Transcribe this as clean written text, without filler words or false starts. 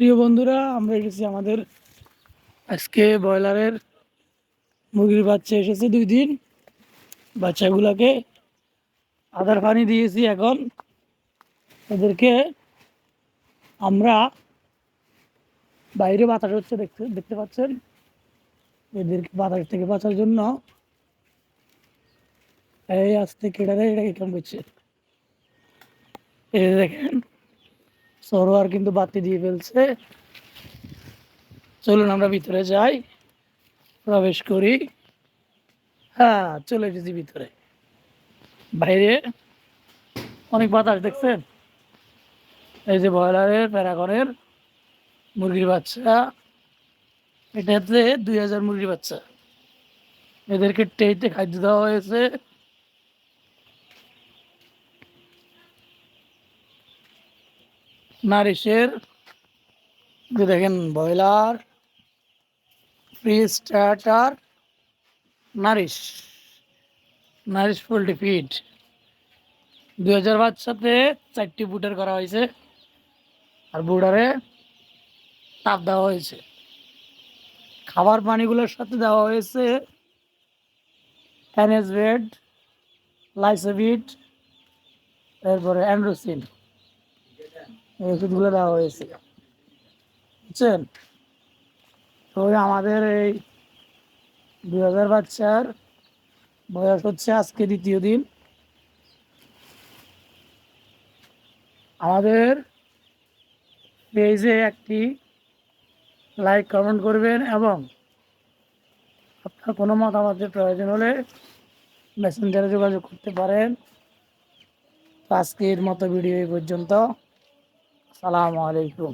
প্রিয় বন্ধুরা, আমরা এসেছি আমাদের আজকে ব্রয়লারের মুরগির বাচ্চা এসেছে 2 দিন। বাচ্চাগুলোকে আদার পানি দিয়েছি। এখন ওদেরকে আমরা বাইরে বাতাস হচ্ছে, দেখতে দেখতে পাচ্ছেন। এদেরকে বাতাস থেকে বাঁচার জন্য এই আস্তে কেটারে এটাকে কেমন করছে, এই দেখেন সরোয়ার কিন্তু বাতি দিয়ে ফেলছে। চলুন আমরা ভিতরে যাই, প্রবেশ করি। হ্যাঁ, চলে এসেছি ভিতরে। বাইরে অনেক বাতাস দেখছেন। এই যে ব্রয়লারের প্যারাগনের মুরগির বাচ্চা, এটাতে 2000 মুরগির বাচ্চা। এদেরকে ট্রেতে খাদ্য দেওয়া হয়েছে। নারিশের যে দেখেন, broiler free starter Nourish, Nourish poultry feed 2000 বাচ্চাতে 4টি বুটার করা হয়েছে, আর বুটারে তাপ দেওয়া হয়েছে। খাবার পানিগুলোর সাথে দেওয়া হয়েছে এনএসভেড, লাইসোভিট, এরপরে অ্যান্ড্রোসিন, এই ওষুধগুলো দেওয়া হয়েছে, বুঝছেন। তো আমাদের এই 2000 বাচ্চার বয়স হচ্ছে আজকে 2য় দিন। আমাদের পেজে একটি লাইক কমেন্ট করবেন, এবং আপনার কোনো মতামতের প্রয়োজন হলে মেসেঞ্জারে যোগাযোগ করতে পারেন। তো আজকের মতো ভিডিও এই পর্যন্ত। আসসালামু আলাইকুম।